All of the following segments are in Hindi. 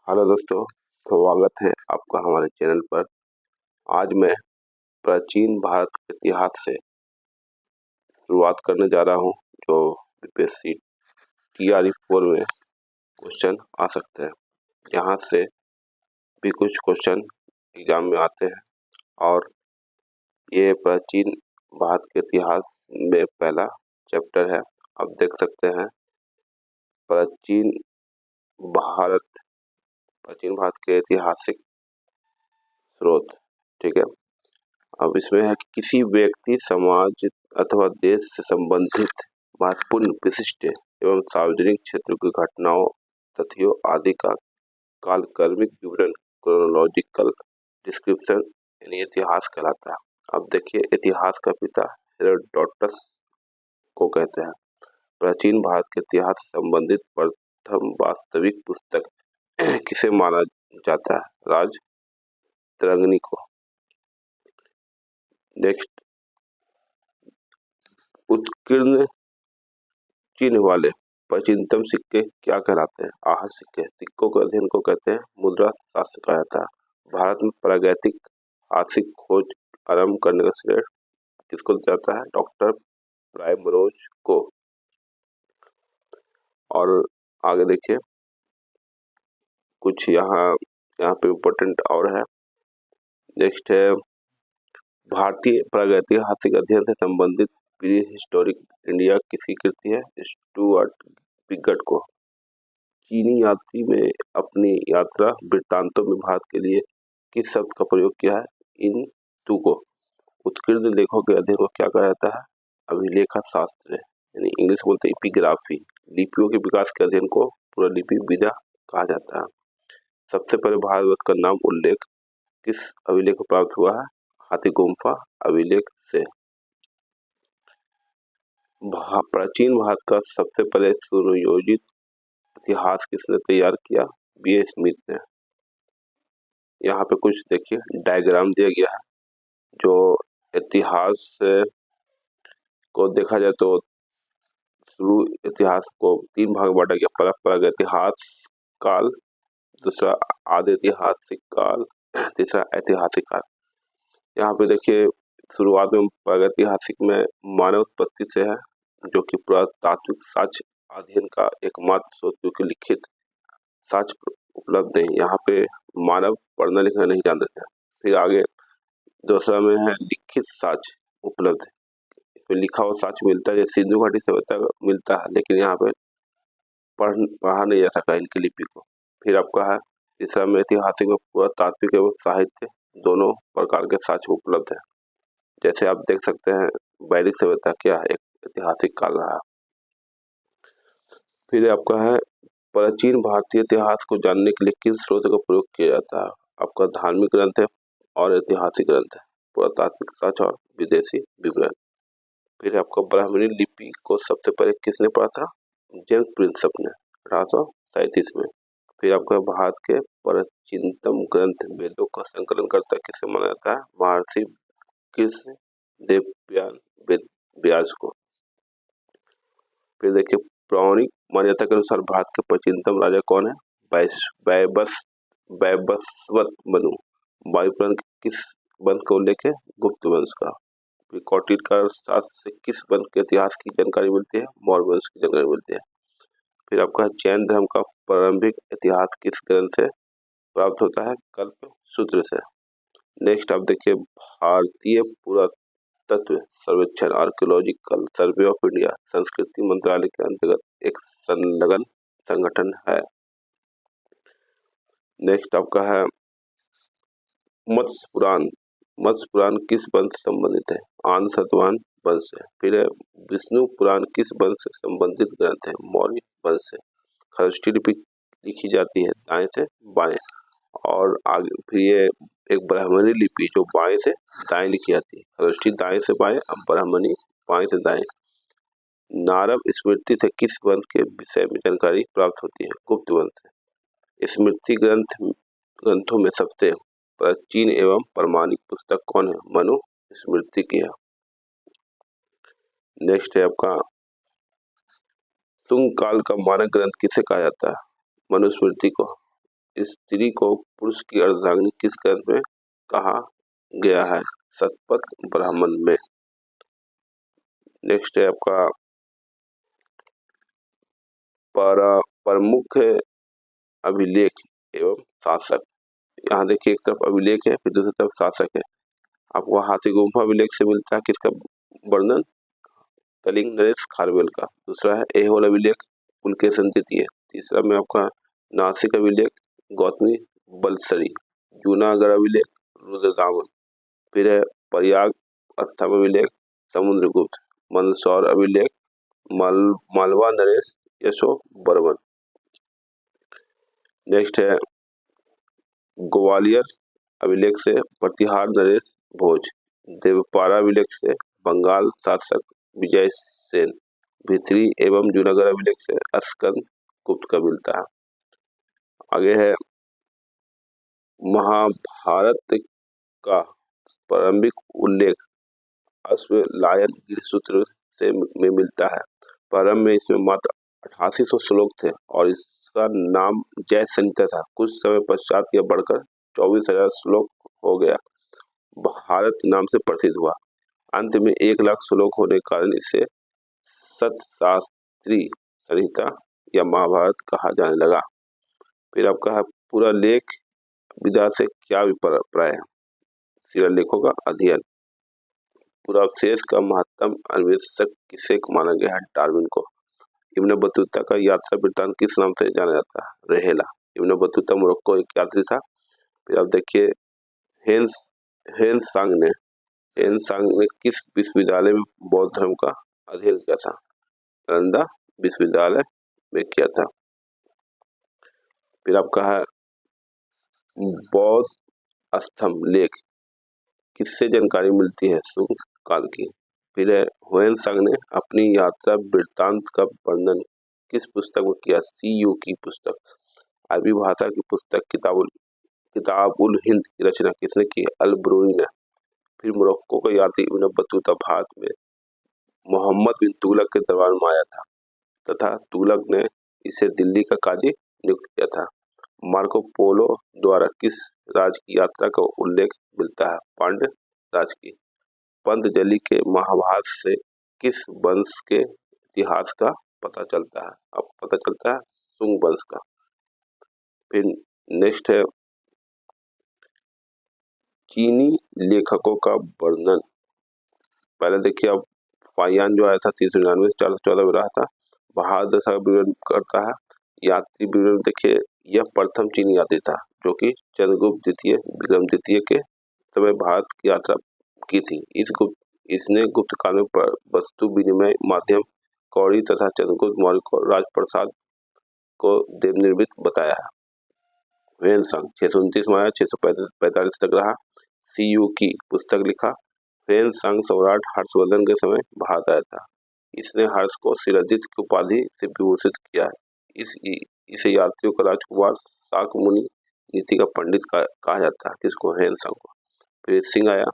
हेलो दोस्तों, स्वागत है आपका हमारे चैनल पर। आज मैं प्राचीन भारत के इतिहास से शुरुआत करने जा रहा हूं, जो यूपीएससी टीआरई 4 में क्वेश्चन आ सकते हैं। यहाँ से भी कुछ क्वेश्चन एग्जाम में आते हैं और ये प्राचीन भारत के इतिहास में पहला चैप्टर है। आप देख सकते हैं प्राचीन भारत प्राचीन भारत के ऐतिहासिक स्रोत। ठीक है, अब इसमें है कि किसी व्यक्ति, समाज अथवा देश से संबंधित महत्वपूर्ण, विशिष्ट एवं सार्वजनिक क्षेत्र की घटनाओं, तथ्यों आदि का कालक्रमिक विवरण, क्रोनोलॉजिकल डिस्क्रिप्शन यानी इतिहास कहलाता है। अब देखिए, इतिहास का पिता हेरोडोटस को कहते हैं। प्राचीन भारत के इतिहास से संबंधित प्रथम वास्तविक पुस्तक किसे माना जाता है? राजतरंगिणी को। नेक्स्ट, उत्कीर्ण चिन्ह वाले प्राचीनतम सिक्के क्या कहलाते हैं? आहर सिक्के। सिक्कों के अध्ययन को कहते हैं मुद्रा शास्त्र कहा जाता है। भारत में प्रागैतिक हासिक खोज आरंभ करने का श्रेय किसको दिया जाता है? डॉक्टर प्राइमरोज को। और आगे देखिए, कुछ यहाँ पे इम्पोर्टेंट और है। नेक्स्ट है, भारतीय प्रागैतिहासिक अध्ययन से संबंधित प्री हिस्टोरिक इंडिया किसकी कृति है? स्टुअर्ट बिगट को। चीनी यात्री में अपनी यात्रा वृत्तांतों में भारत के लिए किस शब्द का प्रयोग किया है? इन तू को। उत्कीर्ण लेखों के अध्ययन को क्या कहा जाता है? अभिलेखा शास्त्र, यानी इंग्लिश बोलते हैं एपिग्राफी। लिपियों के विकास के अध्ययन को पुनर्लिपि विधा कहा जाता है। सबसे पहले भारतवर्ष का नाम उल्लेख किस अभिलेख को प्राप्त हुआ है? हाथी गुम्फा अभिलेख से। प्राचीन भारत का सबसे पहले सुनियोजित इतिहास किसने तैयार किया? बी.ए. स्मिथ ने। यहाँ पे कुछ देखिए डायग्राम दिया गया है। जो इतिहास को देखा जाए तो शुरू इतिहास को 3 भाग में बांटा गया। पहला इतिहास काल, दूसरा आदि ऐतिहासिक काल, तीसरा ऐतिहासिक काल। यहाँ पे देखिए, शुरुआत में प्रागैतिहासिक में मानव उत्पत्ति से है, जो कि पुरातात्विक साक्ष्य अध्ययन का एकमात्र स्रोत, क्योंकि लिखित साक्ष्य उपलब्ध नहीं। यहाँ पे मानव पढ़ना लिखना नहीं जानते थे। फिर आगे दूसरा में है लिखित साक्ष्य उपलब्ध, इसमें लिखा हुआ साक्ष्य मिलता है, सिंधु घाटी सभ्यता मिलता है, लेकिन यहाँ पे पढ़ा नहीं जा सका इनकी लिपि को। फिर आपका है तीसरा में ऐतिहासिक में पुरातात्विक एवं साहित्य दोनों प्रकार के साक्ष्य उपलब्ध है। जैसे आप देख सकते हैं वैदिक सभ्यता क्या है, एक ऐतिहासिक काल रहा। फिर आपका है प्राचीन भारतीय इतिहास को जानने के लिए किस स्रोत का प्रयोग किया जाता है? आपका धार्मिक ग्रंथ है और ऐतिहासिक ग्रंथ है, पुरातात्विक साक्ष्य और विदेशी विवरण। फिर आपका ब्राह्मणी लिपि को सबसे पहले किसने पढ़ा था? जेम्स प्रिंसप ने 1837 में। फिर आपका भारत के प्राचीनतम ग्रंथ वेदों का संकलन करता किसे माना जाता है? महर्षि कृष्ण देव व्यास को। फिर देखिए, पौराणिक मान्यता के अनुसार भारत के प्राचीनतम राजा कौन है? वैवस्वत मनु। वायुपुराण के किस वंश का उल्लेख है? गुप्त वंश का। कौटिल्य का शास्त्र से किस वंश के इतिहास की जानकारी मिलती है? मौर्य वंश की जानकारी मिलती है। फिर आपका जैन धर्म का प्रारंभिक इतिहास किस ग्रंथ से प्राप्त होता है? कल्प सूत्र से। नेक्स्ट आप देखिए, भारतीय पुरातत्व सर्वेक्षण आर्कियोलॉजिकल सर्वे ऑफ इंडिया संस्कृति मंत्रालय के अंतर्गत एक संलग्न संगठन है। नेक्स्ट आपका है मत्स्य पुराण। मत्स्य पुराण किस वंश से संबंधित है? आंध्र सतवाहन वंश से। फिर है विष्णु पुराण किस वंश से संबंधित ग्रंथ है? मौर्य वंश से। खरष्टी लिपि लिखी जाती है दाएं से बाएं, और आगे फिर ये एक ब्राह्मणी लिपि जो बाएं से दाएं लिखी जाती है। खरष्टी दाएं से बाएं, अब ब्राह्मणी बाएं से दाएं। नारव स्मृति से किस वंश के विषय में जानकारी प्राप्त होती है? गुप्त वंश से। स्मृति ग्रंथों में सबसे प्राचीन एवं प्रमाणिक पुस्तक कौन है? मनु स्मृति की है। नेक्स्ट है आपका शुंग काल का मानक ग्रंथ किसे कहा जाता है? मनुस्मृति को। स्त्री को पुरुष की अर्धांगिनी किस ग्रंथ में कहा गया है? शतपथ ब्राह्मण में। नेक्स्ट है आपका प्रमुख अभिलेख एवं शासक। यहाँ देखिए, एक तरफ अभिलेख है, फिर दूसरी तरफ शासक है। आपको हाथी गुम्फा अभिलेख से मिलता है किसका वर्णन? कलिंग नरेश खारवेल का। दूसरा है ऐहोल अभिलेख पुलकेशन द्वितीय। तीसरा में आपका नासिक अभिलेख गौतमी बलसरी। जूनागढ़ अभिलेख रुद्रदामन। फिर है प्रयाग अस्थम अभिलेख समुद्रगुप्त। मंदसौर अभिलेख मालवा नरेश यशो बर्मन। नेक्स्ट है ग्वालियर अभिलेख से प्रतिहार नरेश भोज। देवपारा अभिलेख से बंगाल शासक विजय सेन। भित्री एवं जूनागढ़ अभिलेख से अस्कंद गुप्त का मिलता है। आगे है महाभारत का प्रारंभिक उल्लेख अश्वलायन गृह्यसूत्र से में मिलता है। प्रारंभ में इसमें मात्र 8800 श्लोक थे और इसका नाम जय संहिता था। कुछ समय पश्चात यह बढ़कर 24,000 श्लोक हो गया, भारत नाम से प्रसिद्ध हुआ। अंत में 1,00,000 श्लोक होने के कारण इसे सतशास्त्री संहिता या महाभारत कहा जाने लगा। फिर आपका है पूरा लेख विधा से क्या अभिप्राय है? शिलालेखों का अध्ययन। पुरावशेष का महत्तम अन्वेषक किसे माना गया है? डार्विन को। इब्न बतूता का यात्रा वृत्तांत किस नाम से जाना जाता है? रहेला। इब्न बतूता मोरक्को एक यात्री था। फिर आप देखिए हेन सांग ने किस विश्वविद्यालय में बौद्ध धर्म का अध्ययन किया था? नालंदा विश्वविद्यालय में किया था। फिर आपका है बौद्ध स्तंभ लेख किससे जानकारी मिलती है? शुंग काल की। फिर है हुएन सांग ने अपनी यात्रा वृत्तांत का वर्णन किस पुस्तक में किया? सीयू की पुस्तक। अरबी भाषा की पुस्तक किताबुल हिंद की रचना किसने की? अल ब्रूनी ने। फिर मोरक्को का यात्री इब्न बतूता भारत में मोहम्मद बिन तुगलक के दरबार में आया था तथा तुगलक ने इसे दिल्ली का काजी नियुक्त किया था। मार्को पोलो द्वारा किस राज्य की यात्रा का उल्लेख मिलता है? पांड्य राज्य की। पतंजलि के महाभारत से किस वंश के इतिहास का पता चलता है? अब पता चलता है शुंग वंश का। फिर नेक्स्ट है चीनी लेखकों का वर्णन। पहले देखिए, अब फाहियान जो आया था 399 414 में रहा था। भारत दशा का विवरण करता है। यात्री विवरण देखिए, यह प्रथम चीनी यात्री था जो कि चंद्रगुप्त द्वितीय विक्रम द्वितीय के समय भारत की यात्रा की थी। इसने गुप्त काल में वस्तु विनिमय माध्यम कौड़ी तथा चंद्रगुप्त मौर्य को राजप्रसाद को देवनिर्मित बताया है। हुएन सांग 629 में आया, 645 तक रहा। सीयू की पुस्तक लिखा। हुएन सांग सम्राट हर्षवर्धन के समय भारत आया था। इसने हर्ष को शिलाजीत की उपाधि से विभूषित किया है। इसे यात्रियों का राजकुमार, शाक्यमुनि नीति का पंडित कहा जाता है। किसको? हुएन सांग को। फिर सिंह आया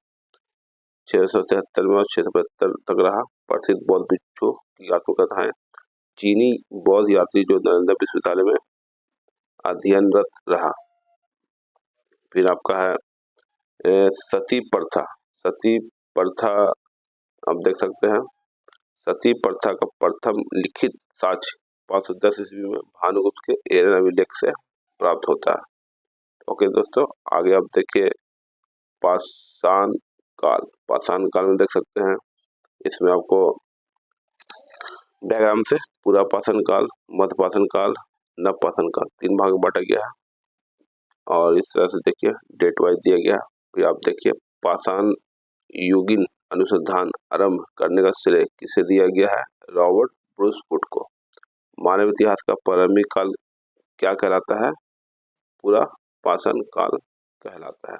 673 में और 675 तक रहा। प्रसिद्ध बौद्ध भिक्षु की आत्मकथाएं। चीनी बौद्ध यात्री जो नालंदा विश्वविद्यालय में अध्ययनरत रहा। फिर आपका है सती प्रथा। सती प्रथा आप देख सकते हैं। सती प्रथा का प्रथम लिखित साक्ष्य 510 ईस्वी में भानुगुप्त के एरन अभिलेख से प्राप्त होता है। ओके दोस्तों, आगे आप देखिए पाषाण काल में देख सकते हैं। इसमें आपको डायग्राम से पूरा पाषाण काल, मध्य पाषाण काल, नव पाषाण काल 3 भाग में बांटा गया है और इस तरह से देखिए डेट वाइज दिया गया। फिर आप देखिए पाषाण युगीन अनुसंधान आरंभ करने का श्रेय किसे दिया गया है? रॉबर्ट ब्रूस वुड को। मानव इतिहास का प्रारंभिक काल क्या कहलाता है? पूरा पाषाण काल कहलाता है।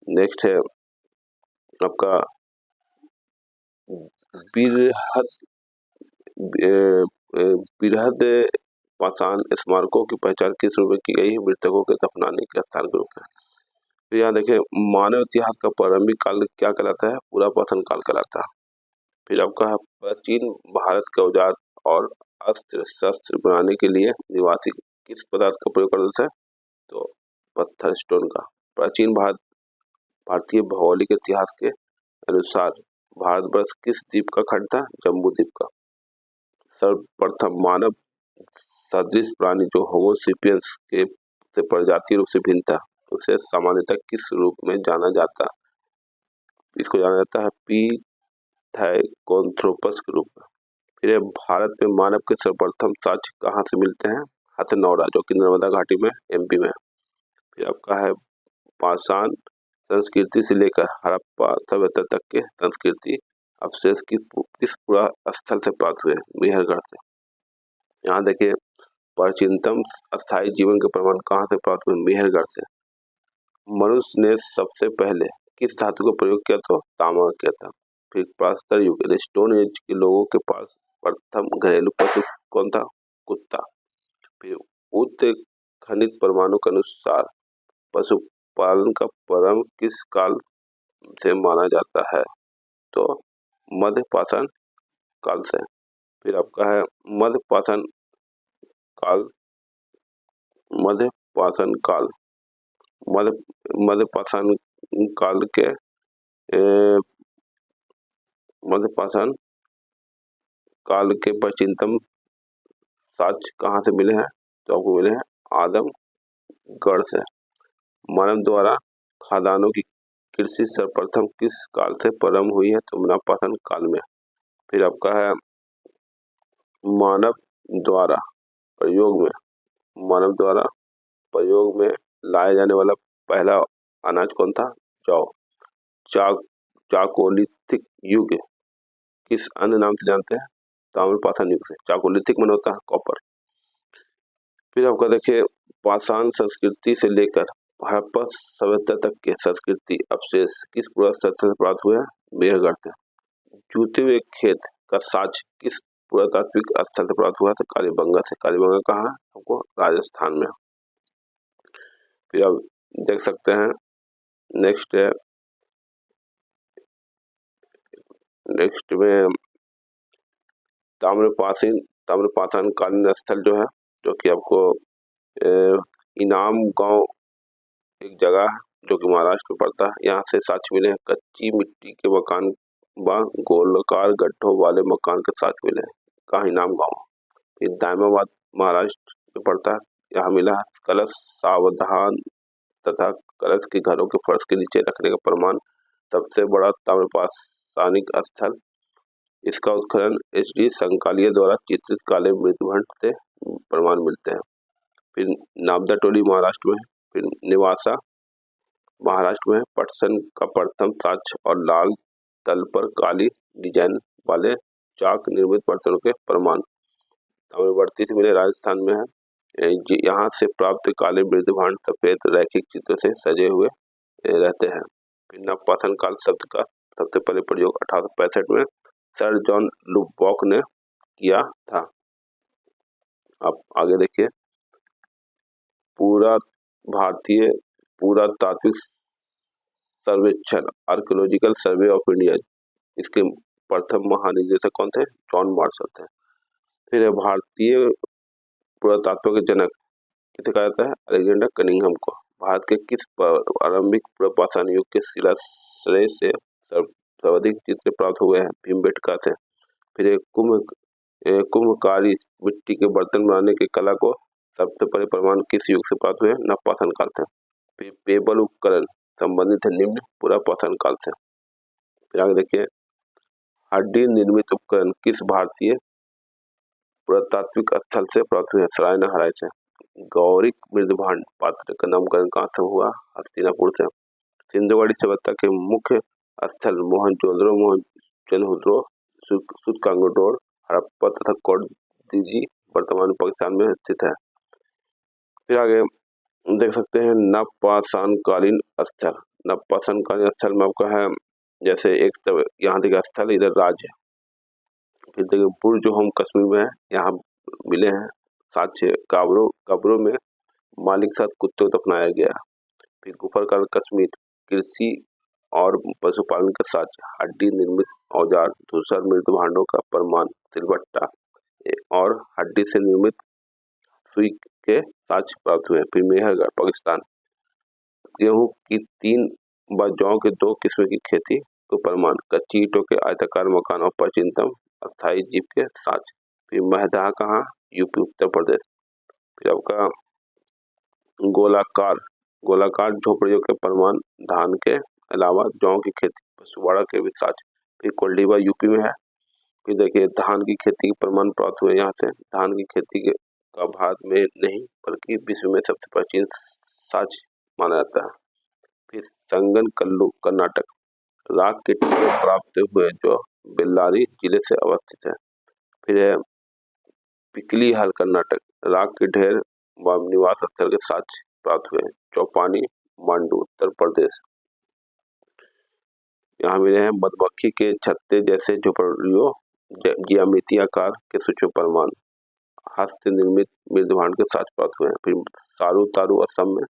नेक्स्ट है आपका बृहद पाषाण स्मारकों की पहचान किस रूप में की गई है? मृतकों के दफनाने के स्थान के रूप में। तो यहाँ देखिए मानव इतिहास का प्रारंभिक काल क्या कहलाता है? पूरा पाषाण काल कहलाता है। फिर आपका प्राचीन भारत के औजार और अस्त्र शस्त्र बनाने के लिए निवासी किस पदार्थ का प्रयोग करते थे? तो पत्थर स्टोन का। प्राचीन भारतीय भौगोलिक इतिहास के अनुसार भारतवर्ष किस द्वीप का खंड था? जम्बू द्वीप का। सर्वप्रथम मानव सदृश प्राणी जो होमो सेपियंस के से प्रजातीय रूप से भिन्न था, उसे सामान्यतः किस रूप में जाना जाता? इसको जाना जाता है पिथैगोरैंथ्रोपस के रूप में। फिर भारत में मानव के सर्वप्रथम साक्ष्य कहाँ से मिलते हैं? हथनौरा, जो कि नर्मदा घाटी में, एमपी में। फिर आपका है पाषाण संस्कृति से लेकर हड़प्पा सभ्यता तक के संस्कृति अवशेष किस पुरा स्थल से प्राप्त हुए? मेहरगढ़ से। यहाँ देखिए प्राचीनतम अस्थायी जीवन के प्रमाण कहाँ से प्राप्त हुए? मेहरगढ़ से। मनुष्य ने सबसे पहले किस धातु का प्रयोग किया? तो तांबा किया था। फिर प्रस्तर युग स्टोन एज के लोगों के पास प्रथम घरेलू पशु कौन था? कुत्ता। फिर उत्खनित प्रमाणों के अनुसार पशुपालन का प्रारंभ किस काल से माना जाता है? तो मध्य पाषाण काल से। फिर आपका है मध्य पाषाण काल मध्य पाषाण काल के मध्य पाषाण काल के प्राचीनतम साक्ष्य कहाँ से मिले हैं? तो आपको मिले हैं आदमगढ़ से। मानव द्वारा खादानों की कृषि सर्वप्रथम किस काल से प्रारंभ हुई है? तो नवपाषाण काल में। फिर आपका है मानव द्वारा प्रयोग में लाया जाने वाला पहला अनाज कौन था? जौ। चाकोलिथिक युग किस अन्य नाम से जानते हैं? ताम्रपाषाण युग से। चाकोलिथिक मन होता है कॉपर। फिर आपका देखिए पाषाण संस्कृति से लेकर हड़प्पा सभ्यता तक के संस्कृति अवशेष किस पुरा स्थल से प्राप्त हुए? मेहरगढ़ से। जूते हुए खेत का साक्ष्य किस पुरातात्विक स्थल से प्राप्त हुआ? तो कालीबंगा से। कालीबंगा कहाँ है? हमको राजस्थान में। फिर आप देख सकते हैं नेक्स्ट में ताम्रपाषाण कालीन स्थल जो है, जो कि आपको इनाम गांव एक जगह है जो कि महाराष्ट्र में पड़ता है। यहाँ से साक्ष्य मिले हैं कच्ची मिट्टी के मकान व गोलाकार गड्ढों वाले मकान के साक्ष्य मिले हैं। कहाँ? इनाम गांव। फिर दायमाबाद महाराष्ट्र में पड़ता है। यहाँ मिला है कलश सावधान तथा कलश के घरों के फर्श के नीचे रखने का प्रमाण। सबसे बड़ा ताम्रपाषाणिक स्थल, इसका उत्खनन HD संकालिया द्वारा चित्रित काले मृदुभंड से प्रमाण मिलते हैं। फिर नाबदा टोली महाराष्ट्र में। फिर निवासा महाराष्ट्र में। पटसन का प्रथम साक्ष्य और लाल तल पर काली डिजाइन वाले चाक निर्मित बर्तनों के प्रमाण ताम्रवर्ती से मिले राजस्थान में है। यहाँ से प्राप्त काले मृदुभांड सफेद रैखिक चित्रों से सजे हुए रहते हैं। फिर नवपाषाण काल शब्द का सबसे पहले प्रयोग 1865 में सर जॉन लुबॉक ने किया था। आप आगे देखिए पूरा भारतीय पुरातात्विक सर्वेक्षण आर्कियोलॉजिकल सर्वे ऑफ इंडिया, इसके प्रथम महानिदेशक कौन थे? जॉन मार्शल थे। फिर भारतीय पुरातत्व के जनक किसे कहा जाता है? अलेक्जेंडर कनिंघम को। भारत के किस प्रारंभिक पुरापाषाण युग के शिलाश्रय से सर्वाधिक चित्र प्राप्त हुए हैं? भीमबेटका से। फिर एक कुम्भकारी मिट्टी के बर्तन बनाने की कला को सबसे पहले प्रमाण किस युग से प्राप्त हुए? नवपाषाण काल से। फिर पेबल उपकरण संबंधित है निम्न पुरापाषाण काल से। फिर आगे देखिए हड्डी निर्मित उपकरण किस भारतीय पुरातात्विक स्थल से प्राप्त हुए? सरायना हराय से। गौरिक मृदुभांड पात्र का नामकरण कहाँ से हुआ? हस्तिनापुर से। सिंधुगाड़ी सभ्यता के मुख्य स्थल मोहनजोदड़ो, सूतकांगडोर, हड़प्पा तथा कोडदिजी वर्तमान में पाकिस्तान में स्थित है। फिर आगे देख सकते हैं नवपाषाण कालीन स्थल। नवपाषाण कालीन स्थल में आपका है जैसे एक यहाँ देखिए स्थल, इधर राज्य। फिर देखिए बुर्ज जो हम कश्मीर में है, यहाँ मिले हैं साक्ष्य कब्रों में मालिक साथ कुत्तों को दफनाया गया। फिर गुफरकाल कश्मीर कृषि और पशुपालन के साथ हड्डी निर्मित औजार, धूसर मृदुभांडों का प्रमाण, सिलबट्टा और हड्डी से निर्मित सुई के साक्ष्य प्राप्त हुए। फिर मेहरगढ़ पाकिस्तान, गेहूं की 3 व जौ के 2 किस्म की खेती को प्रमाण, कच्ची ईंटों के आयताकार मकान और प्राचीनतम अस्थायी जीप के साक्ष्य। फिर महदहा कहाँ, यूपी उत्तर प्रदेश। फिर आपका गोलाकार झोपड़ियों के प्रमाण, धान के अलावा जौ की खेती, पशुवाड़ा के भी साक्ष्य। फिर कोल्डीवा यूपी में है। फिर देखिए धान की खेती के प्रमाण प्राप्त हुए यहाँ से। धान की खेती का भारत में नहीं बल्कि विश्व में सबसे प्राचीन साक्ष्य माना जाता है। फिर संगन कल्लू कर्नाटक, राग के टीले प्राप्त हुए जो बेल्लारी जिले से अवस्थित है। फिर है पिकलीहल कर्नाटक, राग के ढेर व निवास स्थल के साक्ष्य प्राप्त हुए। चौपानी मांडू उत्तर प्रदेश, यहाँ मिले हैं मधुमक्खी के छत्ते जैसे झोपड़ियों ज्यामितीय आकार के सूक्ष्म प्रमाण, हस्त निर्मित मृदभांड के साक्ष्य प्राप्त हुए। फिर सारू तारू असम में,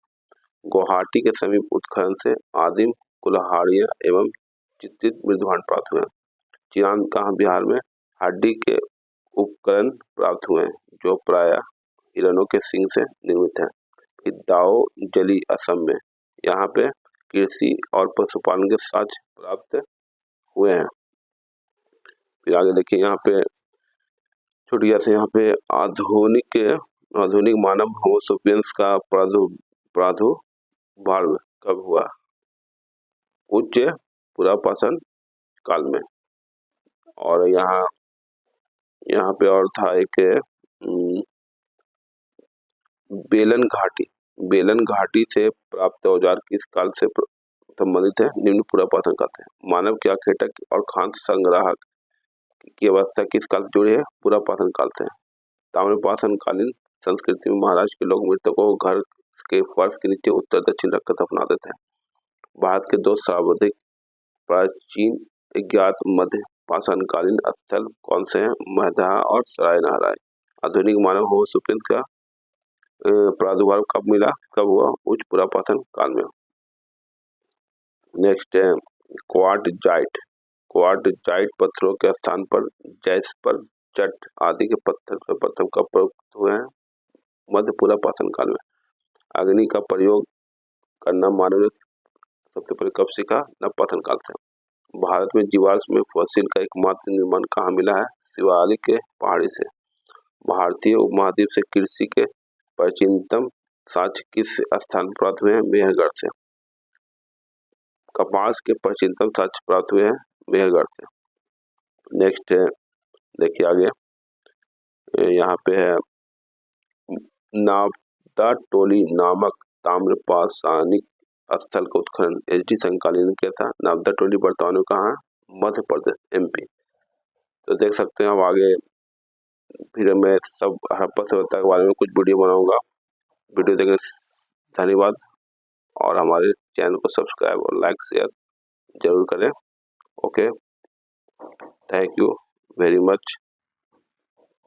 गुवाहाटी के समीप उत्खनन से आदिम कुल्हाड़ियां एवं चित्रित मृदभांड प्राप्त हुए। चिरांद कहाँ, बिहार में, हड्डी के उपकरण प्राप्त हुए जो प्रायः हिरणों के सींग से निर्मित है। फिर दाओ जली असम में, यहाँ पे कृषि और पशुपालन के साक्ष्य प्राप्त हुए हैं। फिर आगे देखिए यहाँ पे छोटिया से, यहाँ पे आधुनिक मानव होमो सेपियंस का प्रादुर्भाव कब हुआ, उच्च पुरापाषाण काल में। और यहाँ पे और था एक बेलन घाटी से प्राप्त औजार किस काल से संबंधित है, निम्न पुरापाषाण काल से। मानव के आखेटक और खाद्य संग्राहक की अवस्था किस काल से जुड़ी है, पुरापाषाण काल से। ताम्रपाषाण कालीन संस्कृति में महाराष्ट्र के लोग मृतकों को घर के फर्श के नीचे उत्तर दक्षिण रखकर दफना देते हैं। भारत के 2 सर्वाधिक प्राचीन अज्ञात मध्य पाषाणकालीन स्थल कौन से हैं, महदहा और सराय नहराय। आधुनिक मानव होमो सेपियंस का प्रादुर्भाव कब हुआ, उच्च पुरापाषाण काल में। नेक्स्ट है क्वार्टजाइट पत्थरों के स्थान पर जैस्पर, चट आदि के पत्थर प्रथम कब प्रयुक्त हुए हैं, मध्य पुरापाषाण काल में। अग्नि का प्रयोग करना मानव ने सबसे पहले कब सीखा, नवपाषाण काल से। भारत में जीवाश्म फॉसिल का एकमात्र निर्माण कहाँ मिला है, शिवालिक के पहाड़ी से। भारतीय उपमहाद्वीप से कृषि के प्राचीनतम साक्ष्य किस स्थान प्राप्त हुए हैं, मेहरगढ़ से। कपास के प्राचीनतम साक्ष्य प्राप्त हुए हैं मेहरगढ़ से। नेक्स्ट है देखिए आगे, यहाँ पे है नावदा टोली नामक ताम्रपाषाणिक स्थल का उत्खनन एच.डी. संकालीन किया था। नावदा टोली वर्तमान में कहाँ है, मध्य प्रदेश एमपी। तो देख सकते हैं अब आगे फिर मैं सब हड़प्पा सभ्यता के बारे में कुछ वीडियो बनाऊंगा। वीडियो देखने धन्यवाद और हमारे चैनल को सब्सक्राइब और लाइक शेयर जरूर करें। Okay, thank you very much.